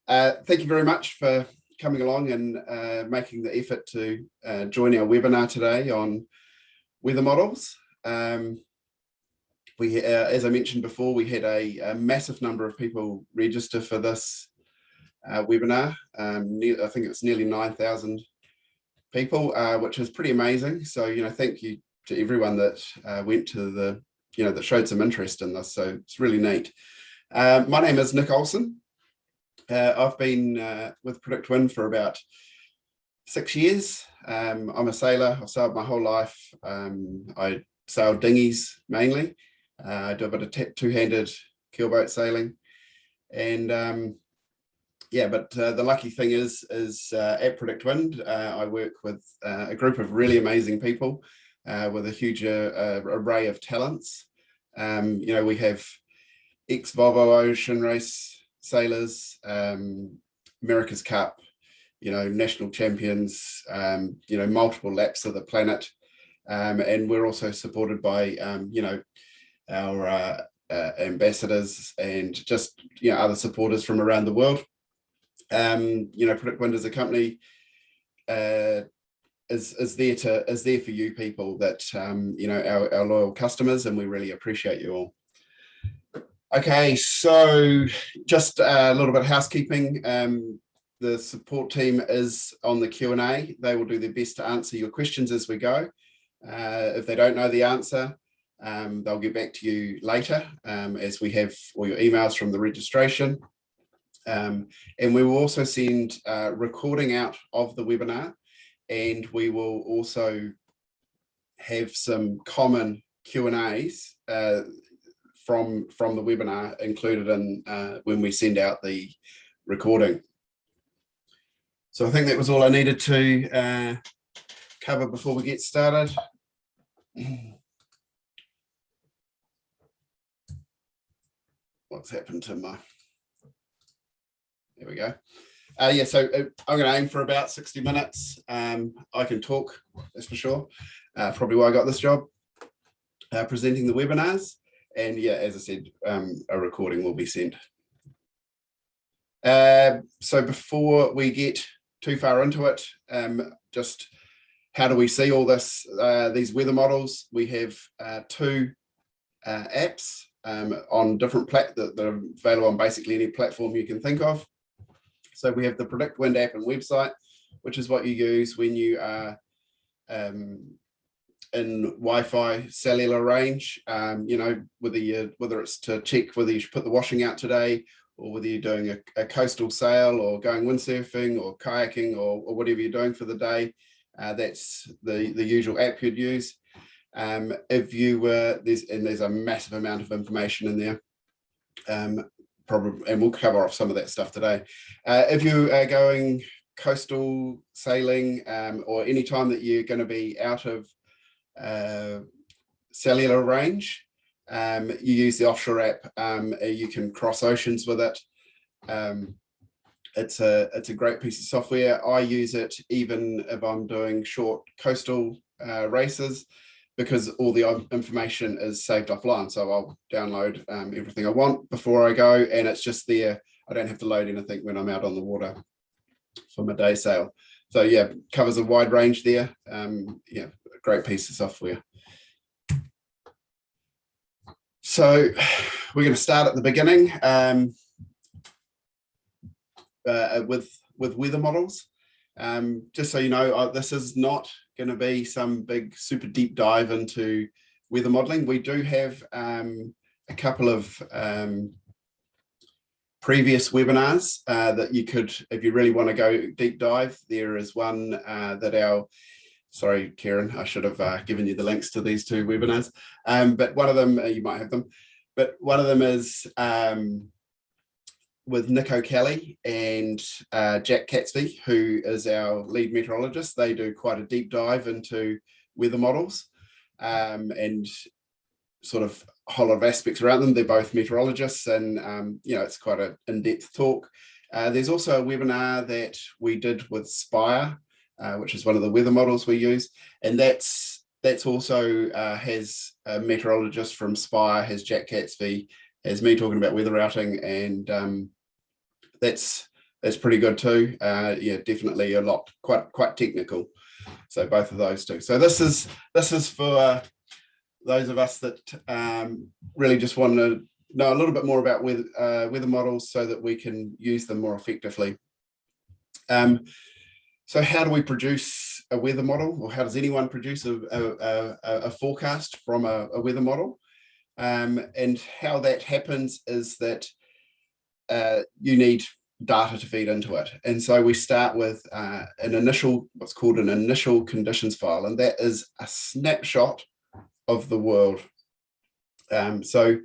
Thank you very much for coming along and making the effort to join our webinar today on weather models. As I mentioned before, we had a massive number of people register for this webinar. I think it's nearly 9,000 people, which is pretty amazing. So, thank you to everyone that went to the, that showed some interest in this. So it's really neat. My name is Nick Olsen. I've been with PredictWind for about 6 years. I'm a sailor. I've sailed my whole life. I sail dinghies mainly. I do a bit of two-handed keelboat sailing. And but the lucky thing is at PredictWind, I work with a group of really amazing people with a huge array of talents. We have ex-Volvo Ocean Race sailors, America's Cup, national champions, multiple laps of the planet. And we're also supported by, our ambassadors and just, other supporters from around the world. PredictWind as a company is there for you people that, our loyal customers, and we really appreciate you all. Okay, so just a little bit of housekeeping. The support team is on the Q&A. They will do their best to answer your questions as we go. If they don't know the answer, they'll get back to you later as we have all your emails from the registration. And we will also send a recording out of the webinar, and we will also have some common Q&As from the webinar included in when we send out the recording. So I think that was all I needed to cover before we get started. What's happened to my, there we go. So I'm going to aim for about 60 minutes. I can talk, that's for sure. Probably why I got this job, presenting the webinars. And as I said, a recording will be sent. So before we get too far into it, just how do we see all this? These weather models, we have two apps on different that are available on basically any platform you can think of. So we have the PredictWind app and website, which is what you use when you are in Wi-Fi cellular range, whether it's to check whether you should put the washing out today, or whether you're doing a coastal sail or going windsurfing or kayaking or whatever you're doing for the day. That's the usual app you'd use. If you were, there's a massive amount of information in there. And we'll cover off some of that stuff today. If you are going coastal sailing, or any time that you're going to be out of cellular range, you use the offshore app. You can cross oceans with it. It's a great piece of software. I use it even if I'm doing short coastal races, because all the information is saved offline. So I'll download everything I want before I go, and it's just there. I don't have to load anything when I'm out on the water for my day sail. So covers a wide range there. A great piece of software. So we're going to start at the beginning with weather models. Just so you know, this is not going to be some big super deep dive into weather modeling. We do have a couple of previous webinars that you could, if you really want to go deep dive. There is one that sorry, Karen, I should have given you the links to these two webinars. But one of them, you might have them, but one of them is with Nick O'Kelly and Jack Catsby, who is our lead meteorologist. They do quite a deep dive into weather models and sort of a whole lot of aspects around them. They're both meteorologists, and it's quite an in-depth talk. There's also a webinar that we did with Spire, which is one of the weather models we use, and that's also has a meteorologist from Spire, has Jack Catsby, has me talking about weather routing, and that's is pretty good too. Yeah, definitely a lot, quite technical. So both of those two. So this is for those of us that really just want to know a little bit more about weather models so that we can use them more effectively. So how do we produce a weather model, or how does anyone produce a forecast from a weather model? And how that happens is that you need data to feed into it. And so we start with what's called an initial conditions file, and that is a snapshot of the world. So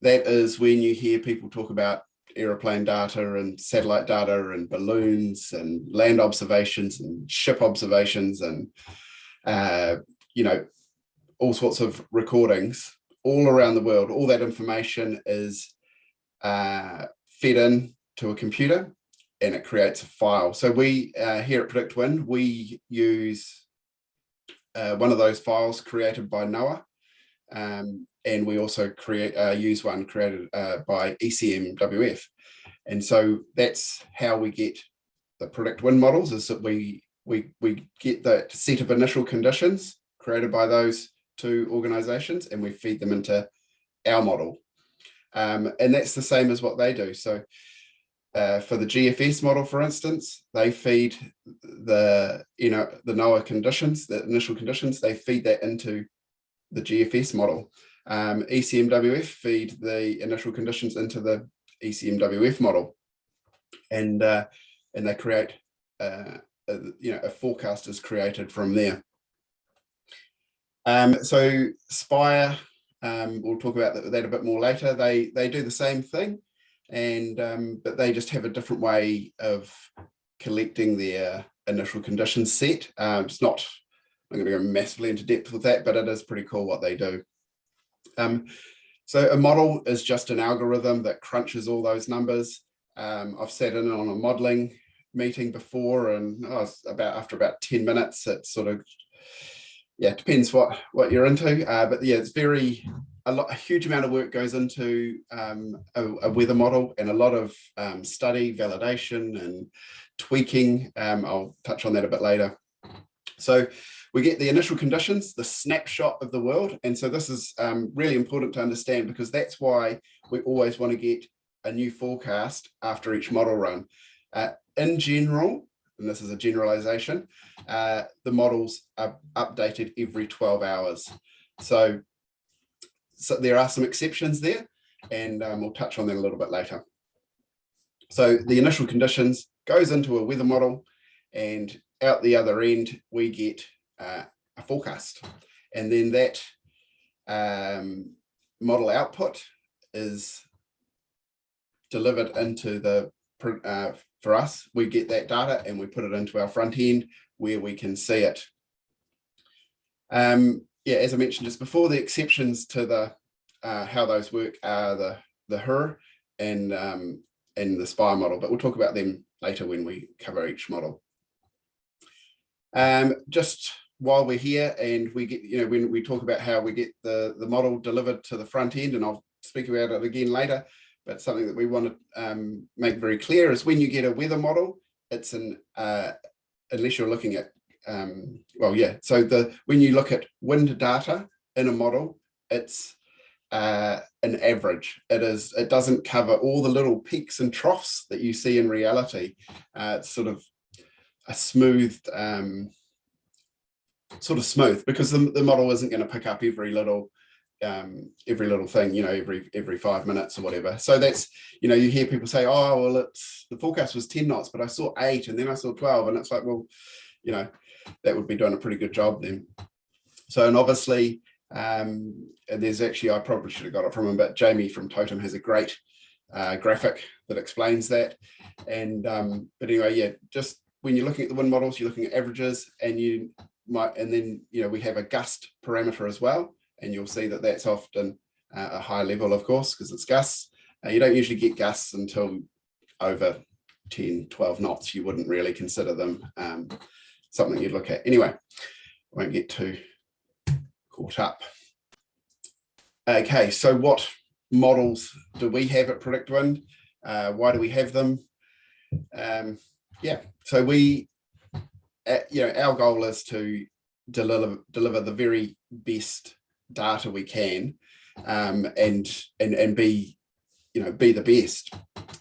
that is when you hear people talk about aeroplane data and satellite data and balloons and land observations and ship observations and all sorts of recordings all around the world. All that information is fed in to a computer and it creates a file. So we here at PredictWind, we use one of those files created by NOAA, and we also use one created by ECMWF. And so that's how we get the PredictWind models, is that we get the set of initial conditions created by those two organizations and we feed them into our model. And that's the same as what they do. So for the GFS model, for instance, they feed the NOAA conditions, the initial conditions, they feed that into the GFS model. ECMWF feed the initial conditions into the ECMWF model, and they create a forecast is created from there. So Spire, we'll talk about that a bit more later. They do the same thing, and but they just have a different way of collecting their initial conditions set. It's not, I'm going to go massively into depth with that, but it is pretty cool what they do. So a model is just an algorithm that crunches all those numbers. I've sat in on a modeling meeting before, and after about 10 minutes, it sort of, it depends what you're into. But yeah, it's a huge amount of work goes into a weather model, and a lot of study, validation, and tweaking. I'll touch on that a bit later. So we get the initial conditions, the snapshot of the world. And so this is really important to understand, because that's why we always want to get a new forecast after each model run. In general, and this is a generalization, the models are updated every 12 hours. So there are some exceptions there, and we'll touch on that a little bit later. So the initial conditions goes into a weather model, and out the other end, we get a forecast. And then that model output is delivered into for us, we get that data and we put it into our front end where we can see it. As I mentioned just before, the exceptions to the how those work are the HER and the Spire model, but we'll talk about them later when we cover each model. Just while we're here, and we get, when we talk about how we get the model delivered to the front end, and I'll speak about it again later, but something that we want to make very clear is when you get a weather model, it's unless you're looking at, when you look at wind data in a model, it's an average. It doesn't cover all the little peaks and troughs that you see in reality. It's sort of a smooth, because the model isn't going to pick up every little thing, every 5 minutes or whatever. So that's, you hear people say, oh, well, the forecast was 10 knots, but I saw 8 and then I saw 12. And it's like, well, that would be doing a pretty good job then. So, and obviously, and there's actually, I probably should have got it from him, but Jamie from Totem has a great graphic that explains that. And, but anyway, just when you're looking at the wind models, you're looking at averages, and then we have a gust parameter as well. And you'll see that that's often a high level, of course, because it's gusts. You don't usually get gusts until over 10, 12 knots. You wouldn't really consider them something you'd look at. Anyway, I won't get too caught up. Okay, so what models do we have at PredictWind? Why do we have them? Yeah, so we, our goal is to deliver the very best data we can, and be, be the best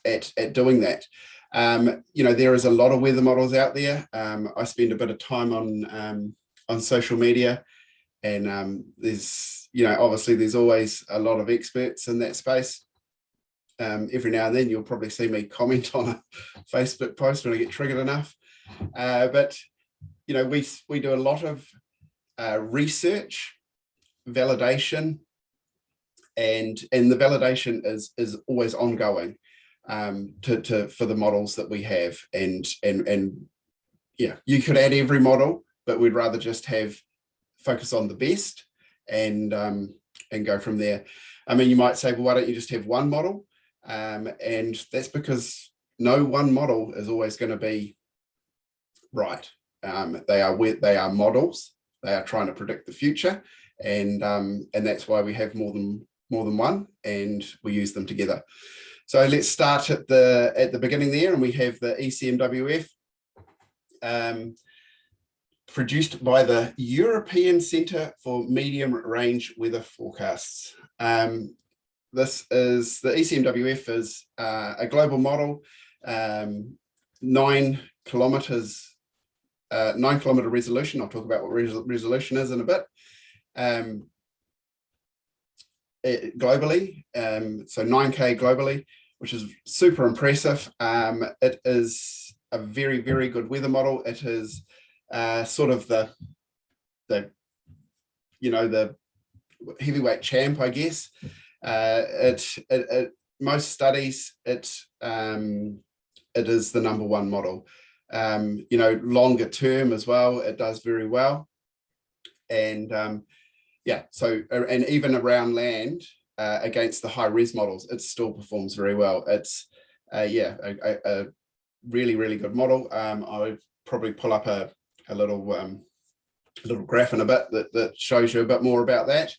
at doing that. There is a lot of weather models out there. I spend a bit of time on social media, and there's, obviously there's always a lot of experts in that space. Every now and then you'll probably see me comment on a Facebook post when I get triggered enough. But we do a lot of research, validation, and the validation is always ongoing, for the models that we have. And yeah, you could add every model, but we'd rather just focus on the best and go from there. I mean, you might say, well, why don't you just have one model? And that's because no one model is always going to be right. They are models. They are trying to predict the future, and that's why we have more than one, and we use them together. So let's start at the beginning there, and we have the ECMWF, produced by the European Centre for Medium Range Weather Forecasts. This is the ECMWF is a global model, 9 kilometer resolution. I'll talk about what resolution is in a bit. Globally, so 9K globally, which is super impressive. It is a very, very good weather model. It is sort of the heavyweight champ, I guess. Most studies, it is the #1 model. Longer term as well, it does very well. And yeah, so, and even around land, against the high res models, it still performs very well. It's a really, really good model. I'll probably pull up a little graph in a bit that shows you a bit more about that.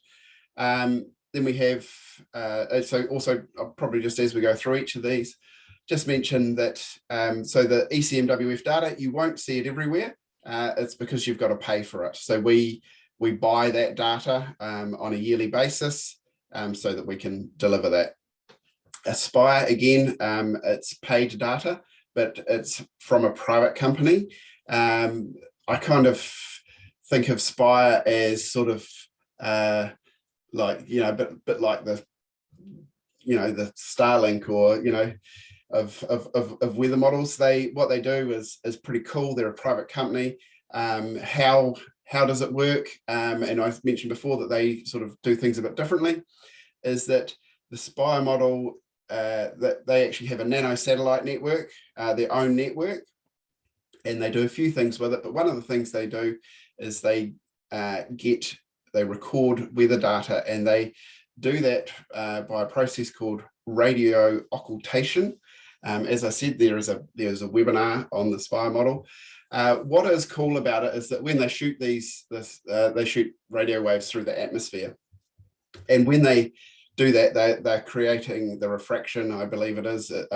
Then we have, so also, I'll probably just, as we go through each of these, just mention that, so the ECMWF data, you won't see it everywhere. It's because you've got to pay for it. So we buy that data on a yearly basis, so that we can deliver that. Aspire, again, it's paid data, but it's from a private company. I kind of think of Spire as sort of like, but like the Starlink, or of weather models. What they do is pretty cool. They're a private company. How does it work? And I've mentioned before that they sort of do things a bit differently. Is that the Spire model, that they actually have a nano satellite network, their own network, and they do a few things with it. But one of the things they do is they record weather data, and they do that by a process called radio occultation. As I said, there's a webinar on the Spire model. What is cool about it is that when they shoot they shoot radio waves through the atmosphere, and when they do that, they're creating the refraction, I believe it is. It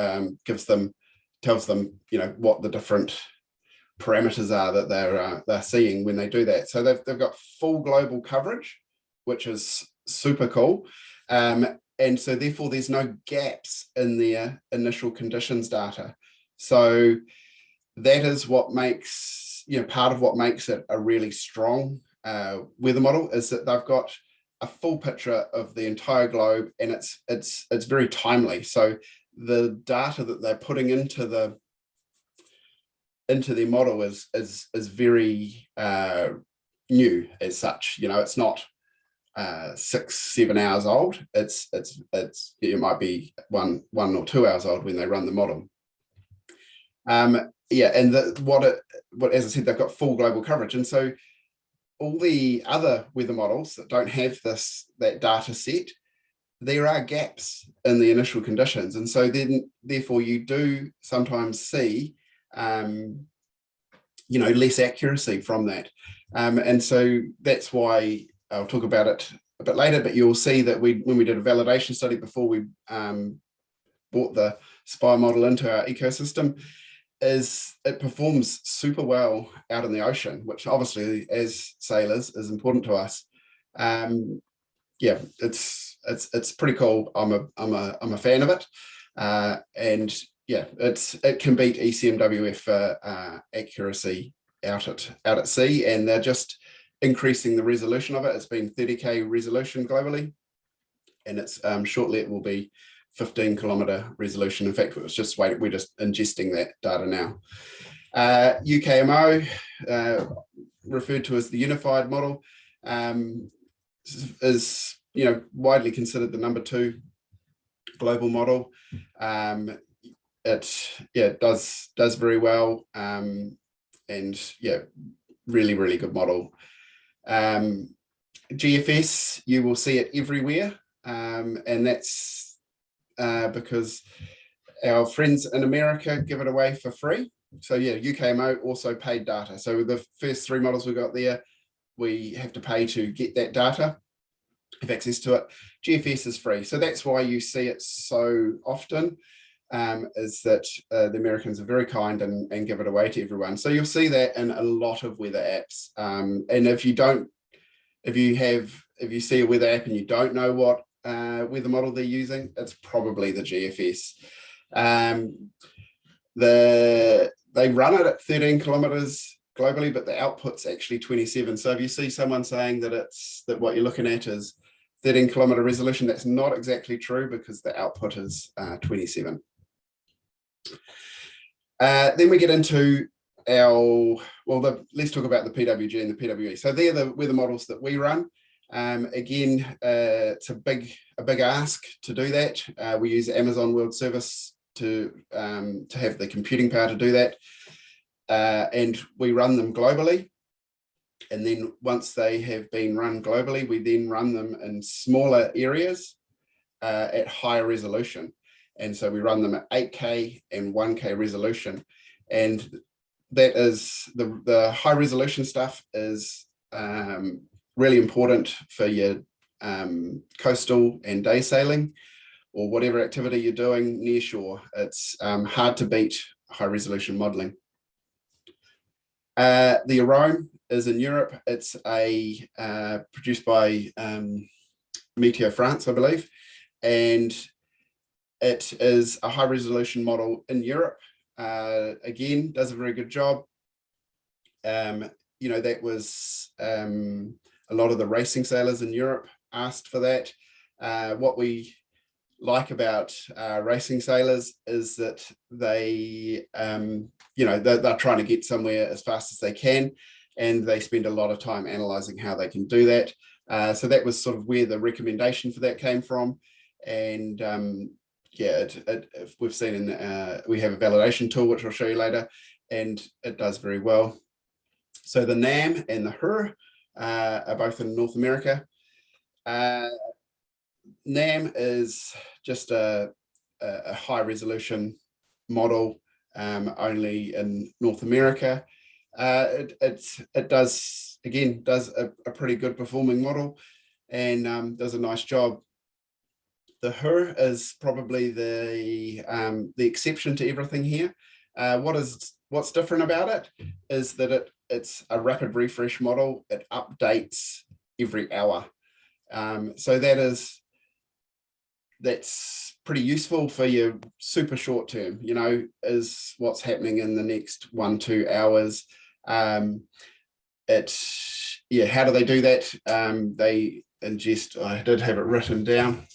tells them what the different parameters are that they're seeing when they do that. So they've got full global coverage, which is super cool. And so therefore there's no gaps in their initial conditions data. So that is what makes, part of what makes it a really strong weather model, is that they've got a full picture of the entire globe, and it's very timely. So the data that they're putting into their model is very new as such. It's not 6-7 hours old. It might be one or 2 hours old when they run the model. Yeah, and as I said, they've got full global coverage, and so all the other weather models that don't have that data set, there are gaps in the initial conditions, and so then therefore you do sometimes see less accuracy from that, and so that's why I'll talk about it a bit later. But you'll see that when we did a validation study before we brought the Spire model into our ecosystem, it performs super well out in the ocean, which obviously as sailors is important to us. Yeah, it's pretty cool. I'm a fan of it, and yeah, it can beat ECMWF for accuracy out at sea, and they're just increasing the resolution of it. It's been 30K resolution globally, and it's shortly it will be 15-kilometer resolution. In fact, we're just ingesting that data now. UKMO, referred to as the unified model, is widely considered the number 2 global model. It does very well, and yeah, really good model. GFS, you will see it everywhere, and that's because our friends in America give it away for free. So yeah, UKMO also paid data. So the first 3 models we got there, we have to pay to get that data, have access to it. GFS is free. So that's why you see it so often, is that the Americans are very kind and give it away to everyone. So you'll see that in a lot of weather apps. And if you see a weather app and you don't know what weather model they're using, it's probably the GFS. They run it at 13 kilometers globally, but the output's actually 27. So if you see someone saying that what you're looking at is 13-kilometer resolution, that's not exactly true, because the output is 27. Then we get into let's talk about the PWG and the PWE. So they're the weather models that we run. Again, it's a big ask to do that. We use Amazon World Service to have the computing power to do that, and we run them globally. And then once they have been run globally, we then run them in smaller areas at higher resolution. And so we run them at 8K and 1K resolution. And that is the high resolution stuff is really important for your coastal and day sailing, or whatever activity you're doing near shore. It's hard to beat high resolution modeling. The Arome is in Europe. It's produced by Meteo France, I believe, and it is a high resolution model in Europe. Again, does a very good job. That was a lot of the racing sailors in Europe asked for that. What we like about racing sailors is that they're trying to get somewhere as fast as they can, and they spend a lot of time analyzing how they can do that. So that was sort of where the recommendation for that came from. And we've seen we have a validation tool, which I'll show you later, and it does very well. So the NAM and the HER are both in North America. NAM is just a high resolution model, only in North America. It does a pretty good performing model, and does a nice job. The HER is probably the exception to everything here. What's different about it is that it's a rapid refresh model. It updates every hour. So that's pretty useful for your super short term, is what's happening in the next 1-2 hours. How do they do that? They ingest, I did have it written down.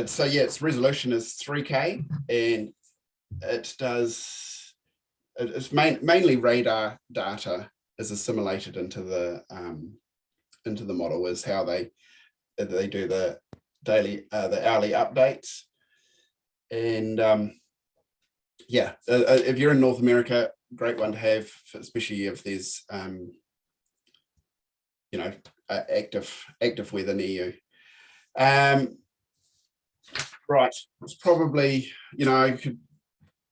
Its resolution is 3K, and it's mainly radar data is assimilated into the model, is how they do the hourly updates. And if you're in North America, great one to have, especially if there's active weather near you. Right, it's probably,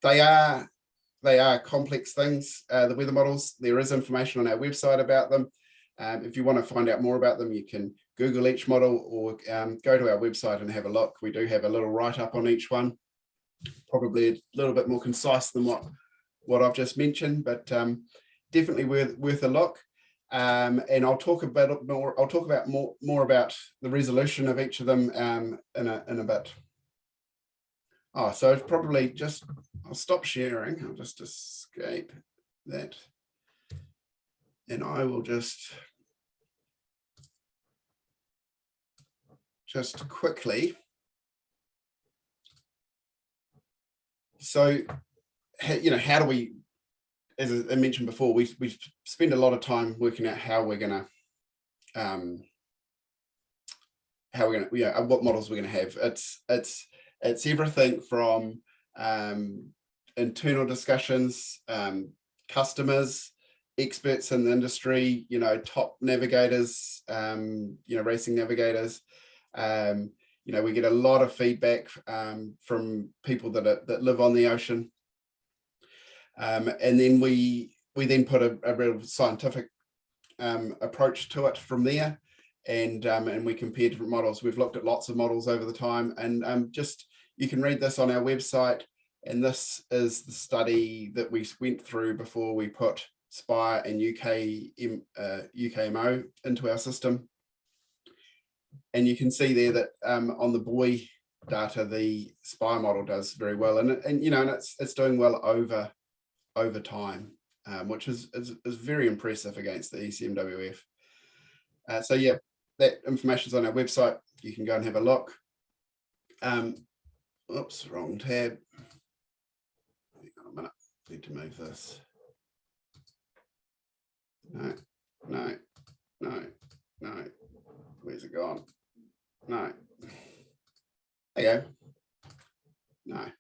they are complex things, the weather models. There is information on our website about them. If you want to find out more about them, you can Google each model or go to our website and have a look. We do have a little write-up on each one, probably a little bit more concise than what I've just mentioned, but definitely worth a look. And I'll talk about more. I'll talk about more about the resolution of each of them in a bit. Oh, so it's probably just, I'll stop sharing. I'll just escape that, and I will just quickly. So, how do we, as I mentioned before, we spend a lot of time working out how we're going to, what models we're going to have. It's everything from internal discussions, customers, experts in the industry, top navigators, racing navigators. We get a lot of feedback from people that live on the ocean. And then we then put a real scientific approach to it from there, and we compare different models. We've looked at lots of models over the time, and you can read this on our website. And this is the study that we went through before we put SPIRE and UKMO into our system. And you can see there that on the buoy data, the SPIRE model does very well, and it's doing well over time, which is very impressive against the ECMWF. So yeah, that information's on our website. You can go and have a look. Oops, wrong tab. Hang on a minute. Need to move this. No. Where's it gone? No. There you go. No.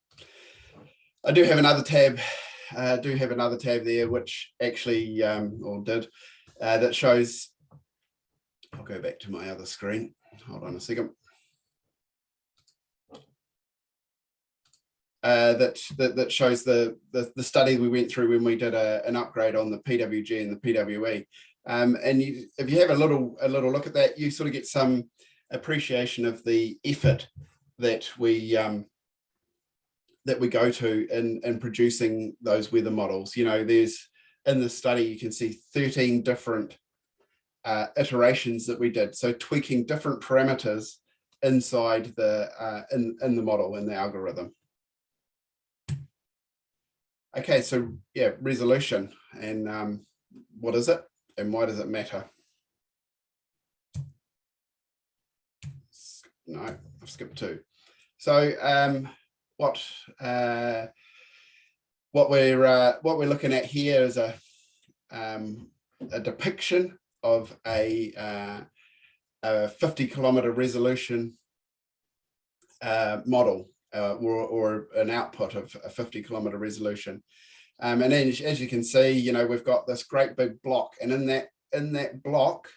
I do have another tab. There, which actually, that shows. I'll go back to my other screen. Hold on a second. That shows the study we went through when we did an upgrade on the PWG and the PWE. And if you have a little look at that, you sort of get some appreciation of the effort that we go to in producing those weather models. There's, in the study, you can see 13 different iterations that we did. So tweaking different parameters inside the in the model, in the algorithm. Okay, so yeah, resolution, and what is it and why does it matter? No, I've skipped two. So what we're looking at here is a depiction of a 50-kilometer resolution model, or an output of a 50-kilometer resolution. And then, as you can see, we've got this great big block, and in that block,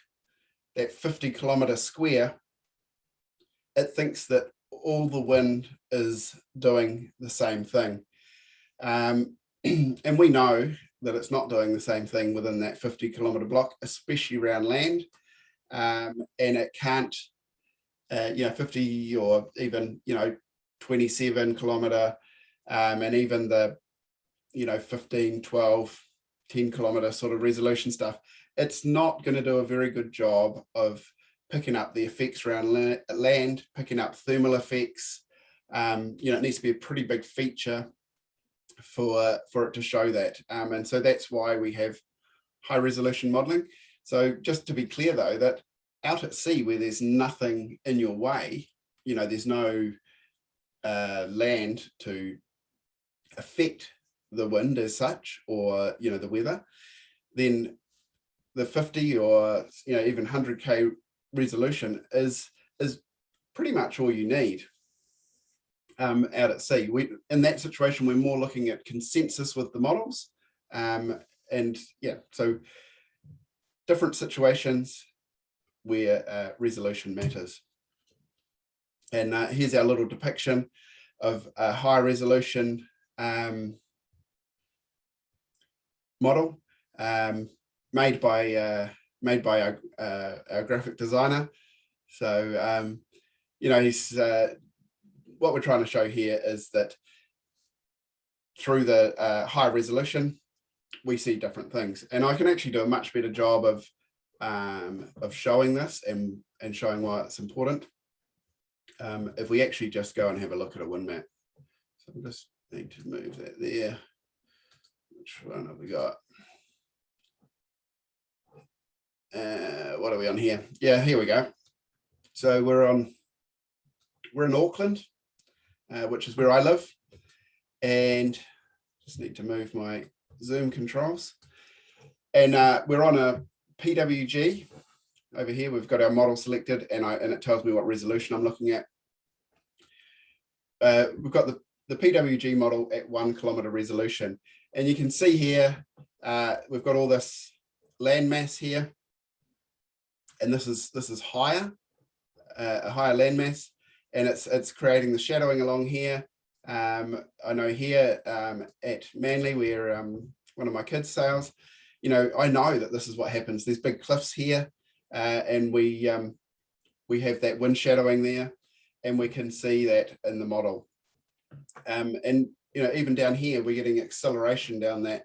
that 50-kilometer square, it thinks that all the wind is doing the same thing. And we know that it's not doing the same thing within that 50-kilometer block, especially around land. And it can't, 50 or even, 27-kilometer, and even the, 15, 12, 10-kilometer sort of resolution stuff. It's not going to do a very good job of picking up the effects around land, picking up thermal effects. It needs to be a pretty big feature for it to show that. And so that's why we have high resolution modeling. So just to be clear though, that out at sea where there's nothing in your way, there's no land to affect the wind as such, or, the weather, then the 50 or, even 100K resolution is pretty much all you need out at sea. In that situation, we're more looking at consensus with the models, and yeah, so different situations where resolution matters. And here's our little depiction of a high resolution model made by made by our graphic designer. So, he's what we're trying to show here is that through the high resolution, we see different things. And I can actually do a much better job of showing this and showing why it's important. If we actually just go and have a look at a wind map. So we just need to move that there. Which one have we got? What are we on here? Yeah, here we go. So we're in Auckland, which is where I live, and just need to move my zoom controls. And we're on a PWG. Over here, we've got our model selected, and it tells me what resolution I'm looking at. We've got the PWG model at 1 kilometer resolution, and you can see here we've got all this landmass here, and this is higher, a higher landmass, and it's creating the shadowing along here. I know here at Manly, where one of my kids sails, I know that this is what happens. There's big cliffs here. And we have that wind shadowing there, and we can see that in the model. And even down here, we're getting acceleration down that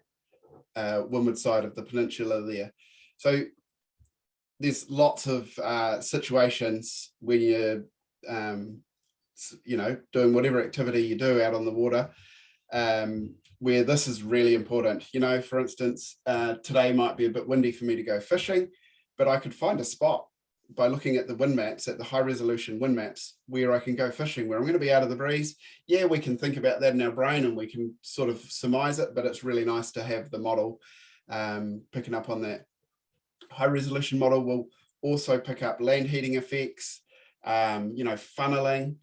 windward side of the peninsula there. So there's lots of situations when you're, doing whatever activity you do out on the water, where this is really important. For instance, today might be a bit windy for me to go fishing, but I could find a spot by looking at the wind maps, at the high resolution wind maps, where I can go fishing, where I'm going to be out of the breeze. Yeah, we can think about that in our brain and we can sort of surmise it, but it's really nice to have the model picking up on that. High resolution model will also pick up land heating effects, funneling.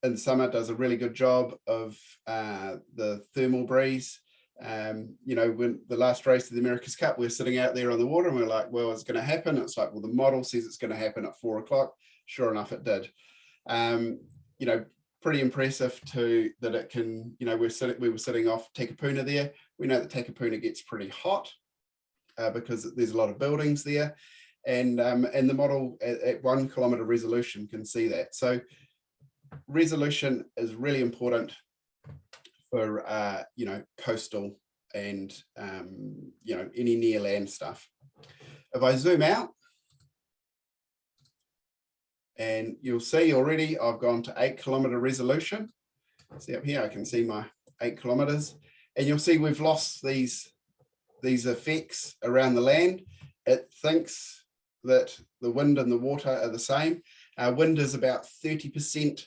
In summer, does a really good job of the thermal breeze. When the last race of the America's Cup, we're sitting out there on the water and we're like, well, it's going to happen. It's like, well, the model says it's going to happen at 4 o'clock. Sure enough, it did. Pretty impressive that it can, we were sitting off Takapuna there. We know that Takapuna gets pretty hot because there's a lot of buildings there. And the model at 1 kilometer resolution can see that. So resolution is really important for coastal and any near land stuff. If I zoom out, and you'll see already I've gone to 8 kilometer resolution. See up here, I can see my 8 kilometers, and you'll see we've lost these effects around the land. It thinks that the wind and the water are the same. Wind is about 30%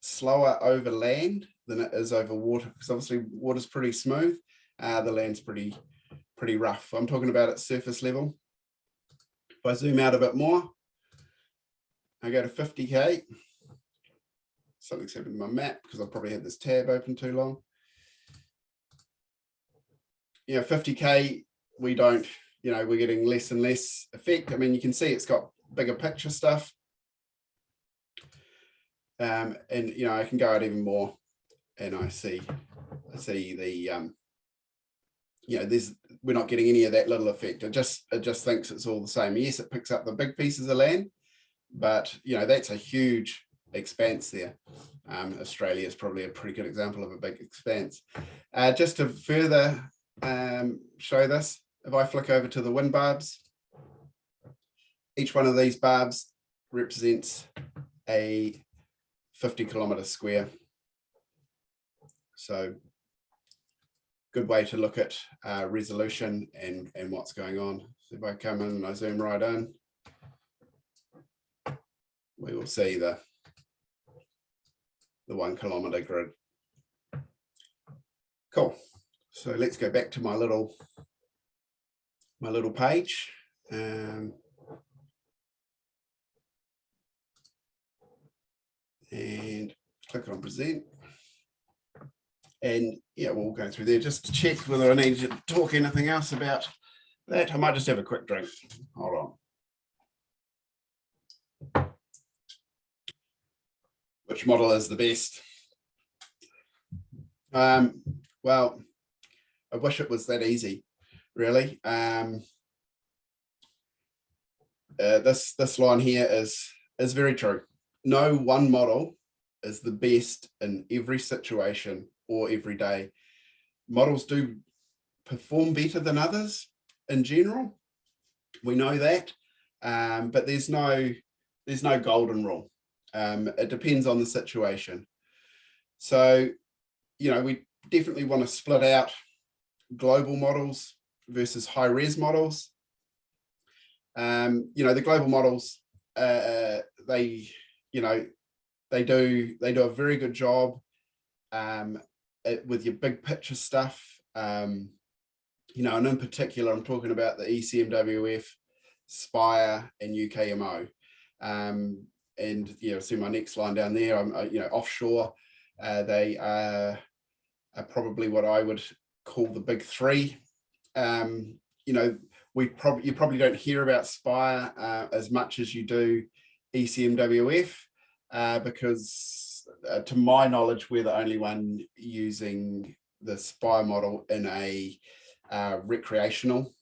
slower over land than it is over water, because obviously water's pretty smooth, the land's pretty rough. I'm talking about at surface level. If I zoom out a bit more, I go to 50k. Something's happened to my map because I've probably had this tab open too long. 50k, we don't, we're getting less and less effect. I mean, you can see it's got bigger picture stuff. And I can go out even more, and I see the we're not getting any of that little effect. It just thinks it's all the same. Yes, it picks up the big pieces of land, but that's a huge expanse there. Australia is probably a pretty good example of a big expanse. Just to further show this, if I flick over to the wind barbs, each one of these barbs represents a 50 kilometer square. So good way to look at resolution and what's going on. So if I come in and I zoom right in, we will see the 1 kilometer grid. Cool. So let's go back to my little page. And click on present, and we'll go through there just to check whether I need to talk anything else about that. I might just have a quick drink. Hold on. Which model is the best? Well, I wish it was that easy, really. this line here is very true. No one model is the best in every situation or every day. Models do perform better than others in general. We know that, but there's no golden rule. It depends on the situation. So, we definitely want to split out global models versus high-res models. The global models, they do a very good job with your big picture stuff. And in particular, I'm talking about the ECMWF, Spire, and UKMO. And see my next line down there. I'm offshore. They are probably what I would call the big three. You probably don't hear about Spire as much as you do ECMWF, because to my knowledge, we're the only one using the Spire model in the recreational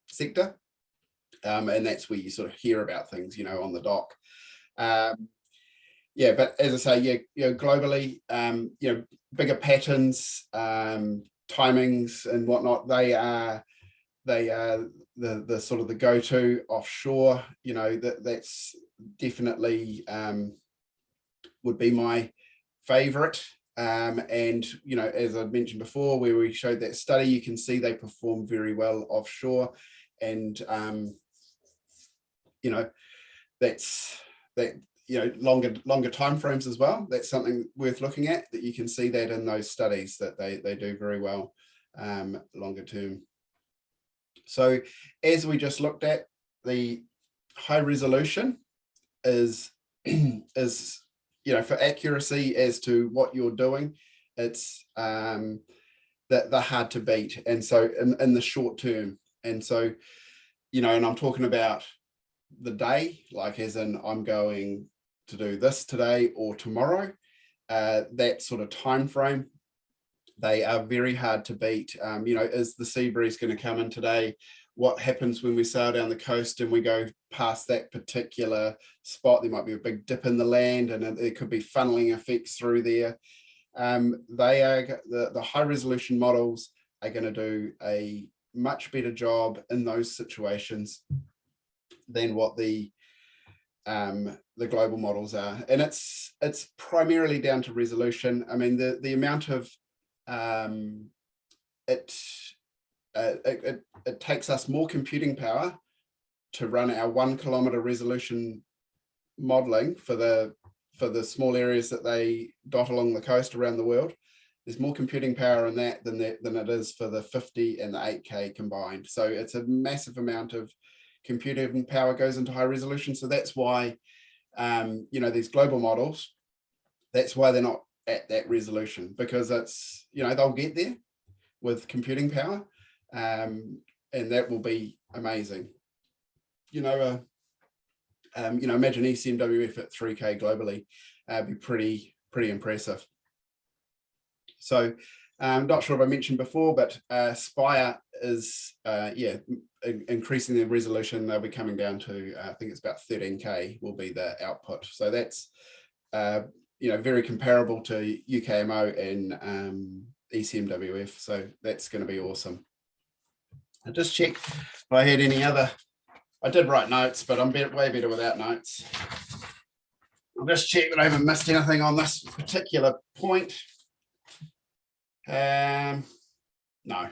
sector. And that's where you sort of hear about things, on the dock. But as I say, globally, bigger patterns, timings and whatnot, they are the sort of the go-to offshore. That's definitely would be my favorite. And as I mentioned before, where we showed that study, you can see they perform very well offshore. And that's longer time frames as well. That's something worth looking at, that you can see that in those studies that they do very well longer term. So as we just looked at, the high resolution is for accuracy as to what you're doing, it's they're hard to beat. And so in the short term, and so and I'm talking about the day, like as in I'm going to do this today or tomorrow, that sort of time frame, they are very hard to beat. Is the sea breeze going to come in today? What happens when we sail down the coast and we go past that particular spot? There might be a big dip in the land, and there could be funneling effects through there. They are the high resolution models are going to do a much better job in those situations than what the global models are, and it's primarily down to resolution. I mean, the amount of it takes us more computing power to run our 1 kilometer resolution modeling for the small areas that they dot along the coast around the world. There's more computing power in that than it is for the 50 and the 8K combined. So it's a massive amount of computing power goes into high resolution. So that's why these global models, that's why they're not at that resolution, because it's they'll get there with computing power, and that will be amazing. Imagine ECMWF at 3K globally, be pretty impressive. So I'm not sure if I mentioned before, but Spire is increasing the resolution. They'll be coming down to I think it's about 13K will be the output. So that's very comparable to UKMO and ECMWF. So that's going to be awesome. I just check if I had any other. I did write notes, but I'm way better without notes. I'll just check that I haven't missed anything on this particular point. No.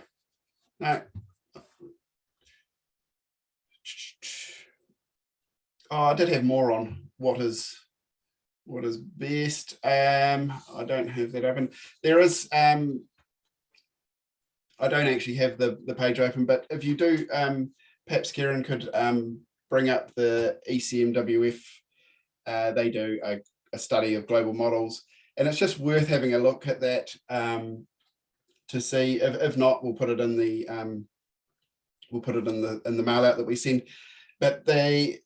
Oh, I did have more on what is best. I don't have that open. There is. I don't actually have the page open, but if you do, perhaps Karen could bring up the ECMWF. They do a study of global models, and it's just worth having a look at that to see. If not, we'll put it in the mail out that we send. But the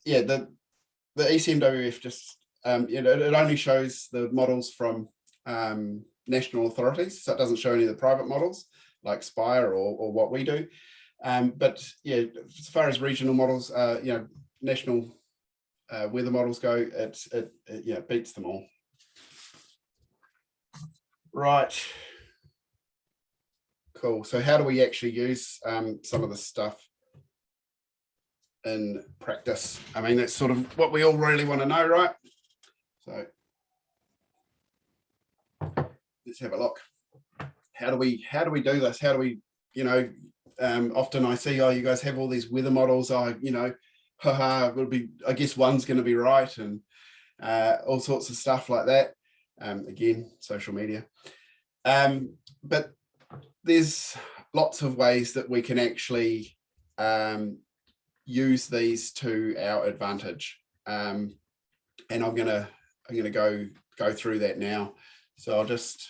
ECMWF just it only shows the models from national authorities, so it doesn't show any of the private models like Spire or what we do. But yeah, as far as regional models, national weather models go, it beats them all. Right. Cool. So how do we actually use some of this stuff in practice? I mean, that's sort of what we all really want to know, right? So let's have a look. How do we do this? How do we, often I see, oh, you guys have all these weather models. Haha, will be, I guess one's going to be right, and all sorts of stuff like that. Again, social media. But there's lots of ways that we can actually use these to our advantage, and I'm gonna go through that now. So I'll just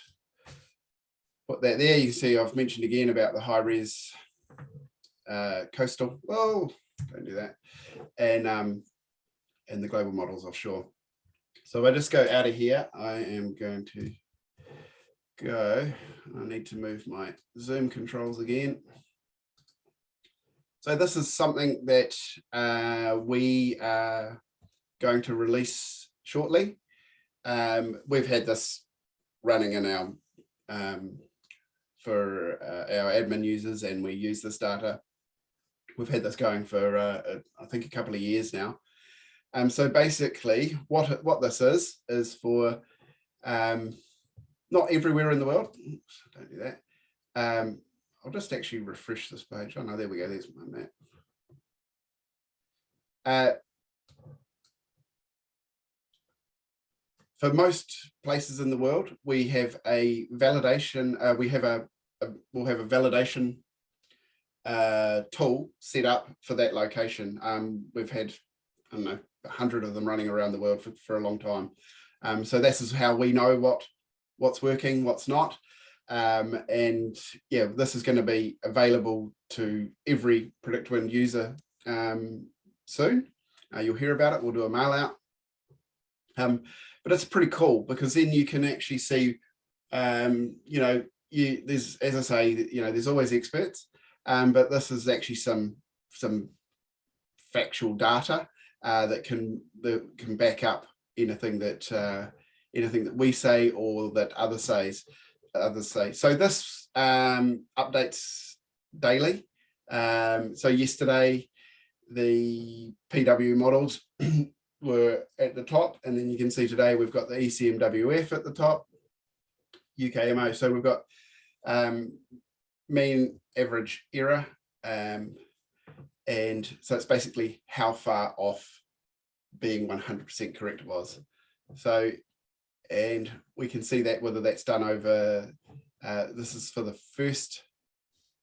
put that there. You can see I've mentioned again about the high res coastal. Whoa, don't do that, and the global models offshore. So if I just go out of here, I am going to go. I need to move my zoom controls again. So this is something that we are going to release shortly. We've had this running in our for our admin users, and we use this data. We've had this going for I think a couple of years now. So basically, what this is for not everywhere in the world. Oops, don't do that. I'll just actually refresh this page. Oh no, there we go. There's my map. For most places in the world, we have a validation. We'll have a validation tool set up for that location. We've had, I don't know, 100 of them running around the world for a long time. So this is how we know what's working, what's not. And yeah, this is going to be available to every PredictWind user soon. You'll hear about it. We'll do a mail out. But it's pretty cool because then you can actually see, there's, as I say, there's always experts, but this is actually some factual data that can back up anything that we say or that others say. So this updates daily. So yesterday the PW models were at the top, and then you can see today we've got the ECMWF at the top, UKMO. So we've got mean average error, and so it's basically how far off being 100% correct it was. So, and we can see that whether that's done over, this is for the first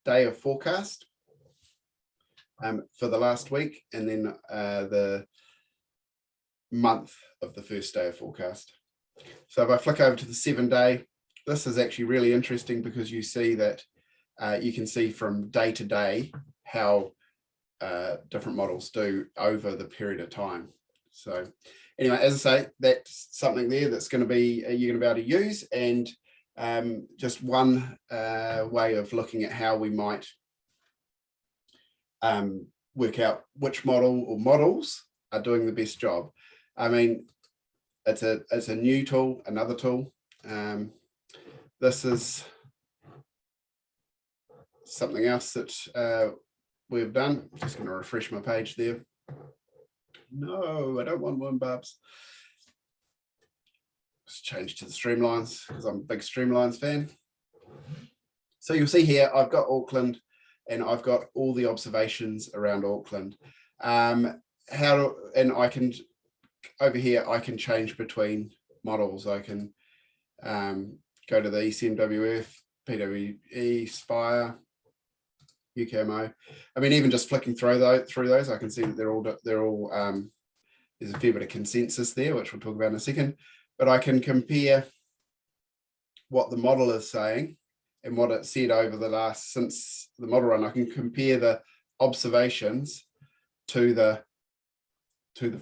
day of forecast for the last week, and then the month of the first day of forecast. So if I flick over to the 7-day, this is actually really interesting because you see that you can see from day to day how different models do over the period of time. So anyway, as I say, that's something there that's going to be, you're going to be able to use, and just one way of looking at how we might work out which model or models are doing the best job. I mean, it's a new tool, another tool. This is something else that we've done. I'm just going to refresh my page there. No, I don't want one, Bubs. Let's change to the streamlines because I'm a big streamlines fan. So you'll see here, I've got Auckland and I've got all the observations around Auckland. And I can, over here, I can change between models. I can go to the ECMWF, PWE, Spire, UKMO. I mean, even just flicking through those, I can see that they're all there's a fair bit of consensus there, which we'll talk about in a second. But I can compare what the model is saying and what it said over the last, since the model run. I can compare the observations to the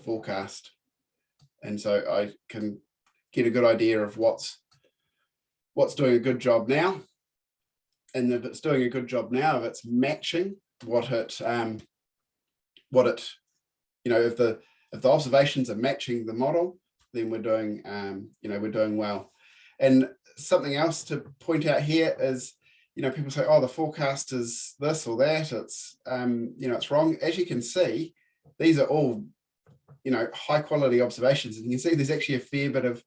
forecast, and so I can get a good idea of what's doing a good job now. And if it's doing a good job now, if it's matching what it, you know, if the observations are matching the model, then we're doing, you know, we're doing well. And something else to point out here is, you know, people say, oh, the forecast is this or that, it's, you know, it's wrong. As you can see, these are all, you know, high quality observations. And you can see there's actually a fair bit of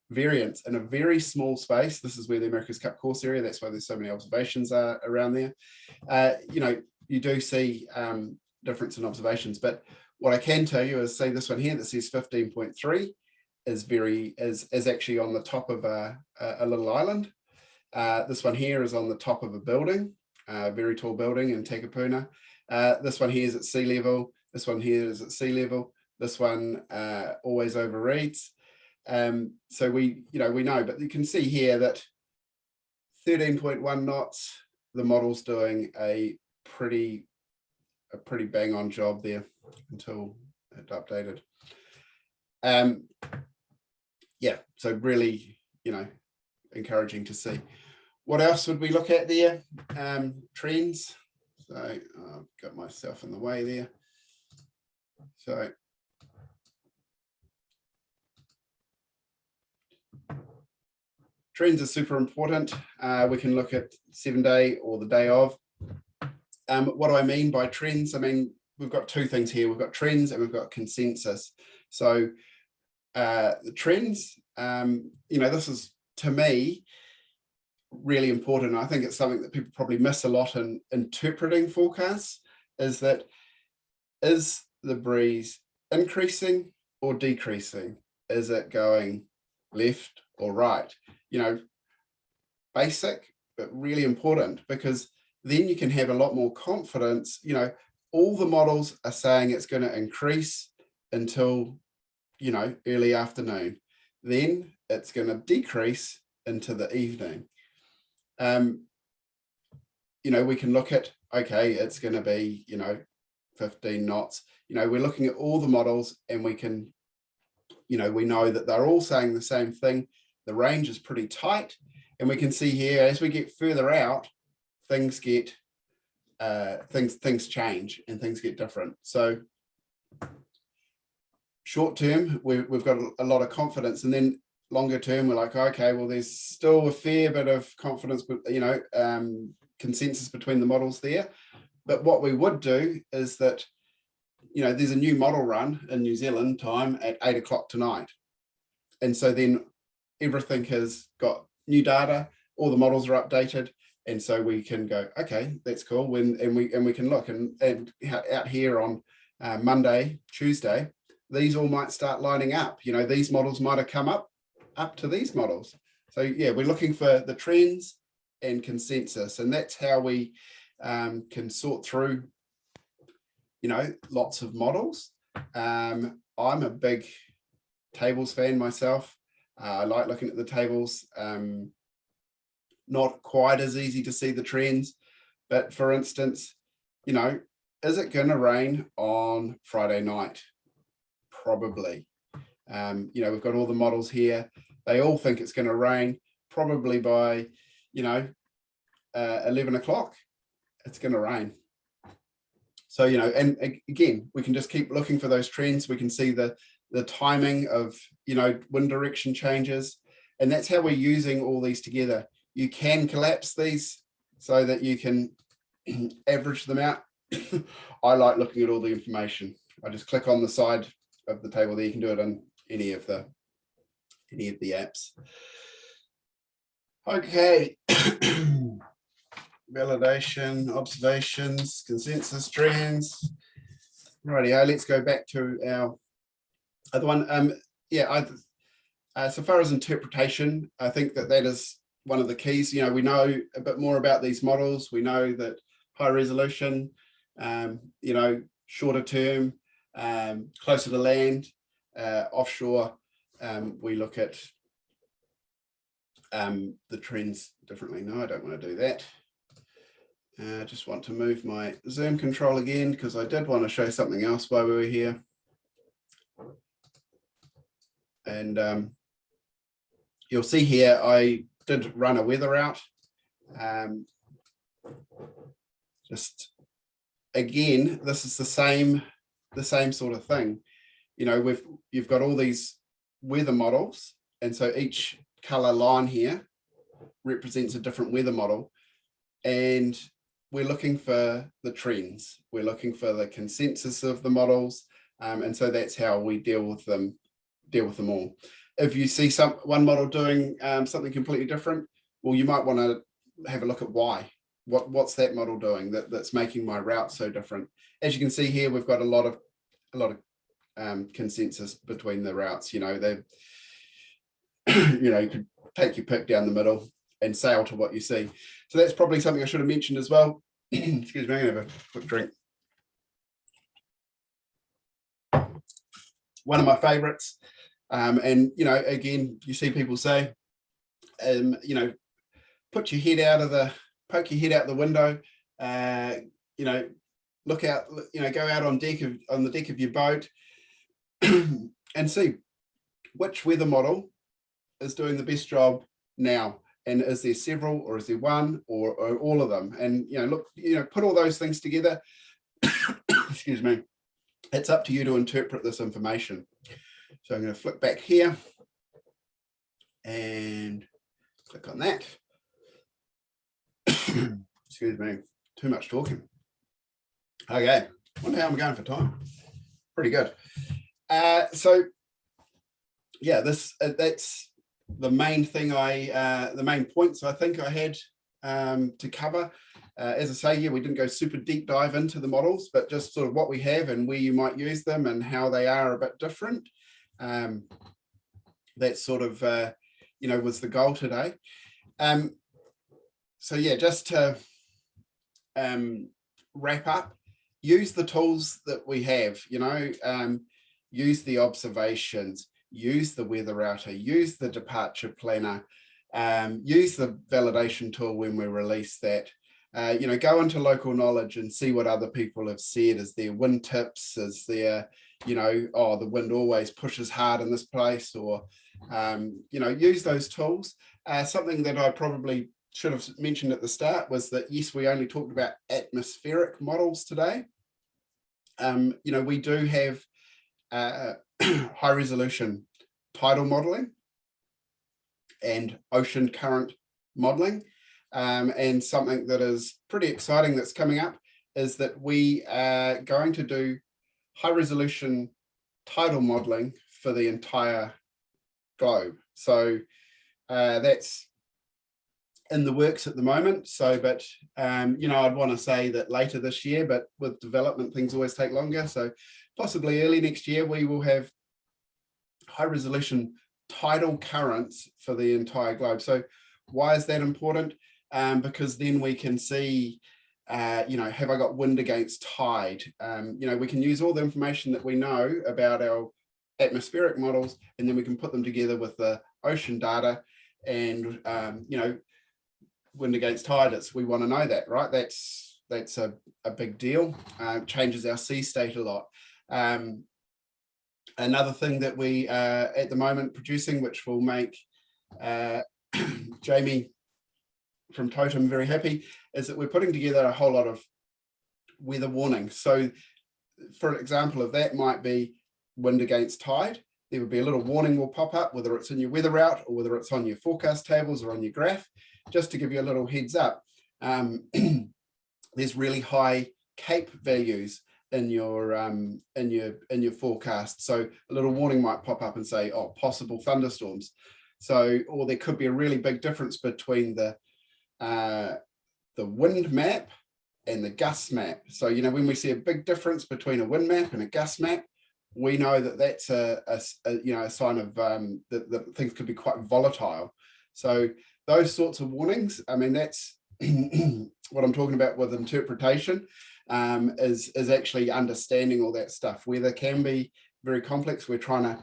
variance in a very small space. This is where the America's Cup course area, that's why there's so many observations around there. You know, you do see difference in observations, but what I can tell you is, say this one here that says 15.3 is actually on the top of a little island. This one here is on the top of a building, a very tall building in Takapuna. This one here is at sea level. This one here is at sea level. This one always overreads. So we know, but you can see here that 13.1 knots, the model's doing a pretty bang on job there until it updated. Yeah, so really, you know, encouraging to see. What else would we look at there? Trends. So I've got myself in the way there. So trends are super important. We can look at 7-day or the day of. What do I mean by trends? I mean, we've got two things here. We've got trends and we've got consensus. So the trends, you know, this is, to me, really important. I think it's something that people probably miss a lot in interpreting forecasts, is that, is the breeze increasing or decreasing? Is it going left or right? You know, basic, but really important, because then you can have a lot more confidence. You know, all the models are saying it's going to increase until, you know, early afternoon. Then it's going to decrease into the evening. You know, we can look at, okay, it's going to be, you know, 15 knots. You know, we're looking at all the models and we can, you know, we know that they're all saying the same thing. The range is pretty tight. And we can see here, as we get further out, things get, things change and things get different. So short term, we've got a lot of confidence, and then longer term, we're like, okay, well, there's still a fair bit of confidence, but, you know, consensus between the models there. But what we would do is that, you know, there's a new model run in New Zealand time at 8 o'clock tonight. And so then everything has got new data, all the models are updated. And so we can go, okay, that's cool. And we can look and out here on Monday, Tuesday, these all might start lining up. You know, these models might have come up to these models. So yeah, we're looking for the trends and consensus, and that's how we can sort through, you know, lots of models. I'm a big tables fan myself. I like looking at the tables. Not quite as easy to see the trends, but for instance, you know, is it going to rain on Friday night? Probably. You know, we've got all the models here. They all think it's going to rain probably by, you know, 11 o'clock. It's going to rain. So, you know, and again, we can just keep looking for those trends. We can see the timing of, you know, wind direction changes. And that's how we're using all these together. You can collapse these so that you can average them out. I like looking at all the information. I just click on the side of the table there. You can do it on any of the apps. Okay. Validation, observations, consensus, trends. Rightio, let's go back to our other one. Yeah, so far as interpretation, I think that is one of the keys. You know, we know a bit more about these models. We know that high resolution, you know, shorter term, closer to land, offshore, we look at the trends differently. No, I don't want to do that. I just want to move my zoom control again, because I did want to show something else while we were here. And you'll see here, I did run a weather out. Just again, this is the same sort of thing. You know, you've got all these weather models, and so each color line here represents a different weather model, and we're looking for the trends. We're looking for the consensus of the models, and so that's how we deal with them all. If you see one model doing something completely different, well, you might want to have a look at why. What's that model doing that's making my route so different? As you can see here, we've got a lot of consensus between the routes. You know, they you could take your pick down the middle and sail to what you see. So that's probably something I should have mentioned as well. Excuse me, I'm gonna have a quick drink. One of my favorites, and you know, again, you see people say, you know, poke your head out the window, you know, look out, you know, go out on the deck of your boat and see which weather model is doing the best job now. And is there several, or is there one, or all of them? And, you know, look, you know, put all those things together. Excuse me. It's up to you to interpret this information. So I'm going to flick back here and click on that. Excuse me, too much talking. Okay, wonder how I'm going for time. Pretty good. So yeah, that's the main thing the main points I think I had to cover. As I say, yeah, we didn't go super deep dive into the models, but just sort of what we have and where you might use them and how they are a bit different. That sort of, you know, was the goal today. So yeah, just to wrap up, use the tools that we have, you know, use the observations, use the weather router, use the departure planner, use the validation tool when we release that. You know, go into local knowledge and see what other people have said. Is there wind tips? Is there, you know, oh, the wind always pushes hard in this place? Or, you know, use those tools. Something that I probably should have mentioned at the start was that, yes, we only talked about atmospheric models today. You know, we do have high resolution tidal modeling and ocean current modeling. And something that is pretty exciting that's coming up is that we are going to do high resolution tidal modeling for the entire globe. So that's in the works at the moment. So, but, you know, I'd want to say that later this year, but with development, things always take longer. So possibly early next year, we will have high resolution tidal currents for the entire globe. So why is that important? Because then we can see, you know, have I got wind against tide? You know, we can use all the information that we know about our atmospheric models, and then we can put them together with the ocean data. And, you know, wind against tide, we want to know that, right? That's a big deal. Changes our sea state a lot. Another thing that we are at the moment producing, which will make Jamie from Totem very happy, is that we're putting together a whole lot of weather warnings. So for an example of that might be wind against tide. There would be a little warning will pop up, whether it's in your weather route or whether it's on your forecast tables or on your graph, just to give you a little heads up. There's really high CAPE values in your forecast. So a little warning might pop up and say, oh, possible thunderstorms. So, or there could be a really big difference between the wind map and the gust map. So, you know, when we see a big difference between a wind map and a gust map, we know that that's a sign of that things could be quite volatile. So those sorts of warnings, I mean, that's what I'm talking about with interpretation, is actually understanding all that stuff. Weather can be very complex. We're trying to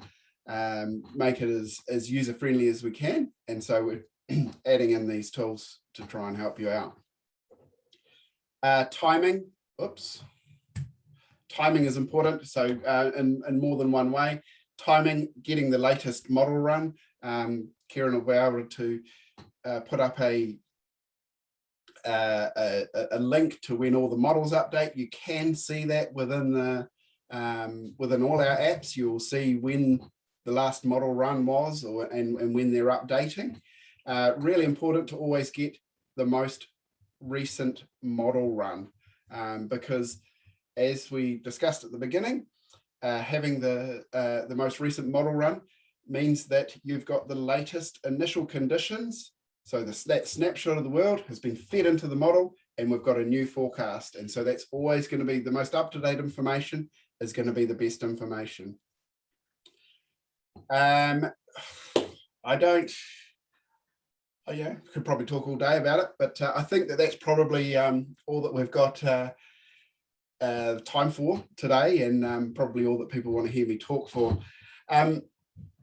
make it as user-friendly as we can. And so we're adding in these tools to try and help you out. Timing, timing is important. So in more than one way. Timing, getting the latest model run. Kieran will be able to put up a a link to when all the models update. You can see that within the within all our apps. You'll see when the last model run was, and when they're updating. Really important to always get the most recent model run, because as we discussed at the beginning, having the most recent model run means that you've got the latest initial conditions. So that snapshot of the world has been fed into the model, and we've got a new forecast. And so that's always going to be the most up-to-date information, is going to be the best information. I could probably talk all day about it, but I think that that's probably all that we've got time for today, and probably all that people want to hear me talk for.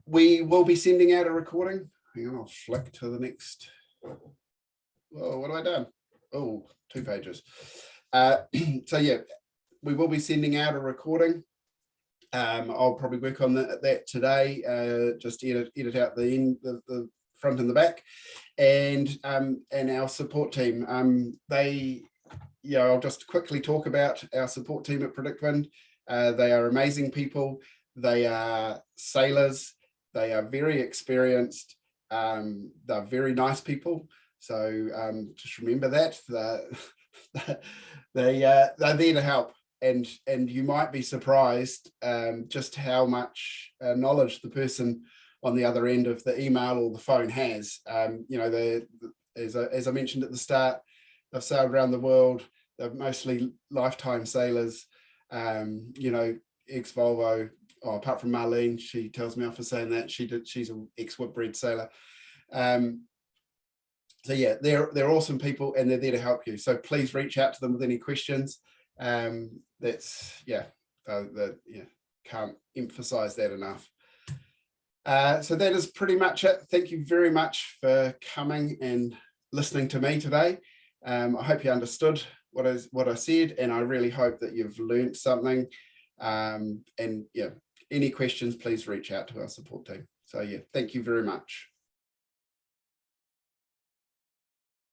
We will be sending out a recording. Hang on, I'll flick to the next. Oh, what have I done? Oh, 2 pages. So yeah, we will be sending out a recording. I'll probably work on that today. Just edit out the end, the front and the back, and our support team. I'll just quickly talk about our support team at PredictWind. They are amazing people. They are sailors. They are very experienced. They're very nice people. So just remember that. They're there to help. And you might be surprised just how much knowledge the person on the other end of the email or the phone has. As I mentioned at the start, they've sailed around the world. They're mostly lifetime sailors. Ex-Volvo. Oh, apart from Marlene, she tells me off for saying that. She's an ex-Whitbread sailor. So yeah, they're awesome people, and they're there to help you. So please reach out to them with any questions. Can't emphasize that enough. So that is pretty much it. Thank you very much for coming and listening to me today. I hope you understood what I said, and I really hope that you've learned something. And yeah, any questions, please reach out to our support team. So yeah, thank you very much.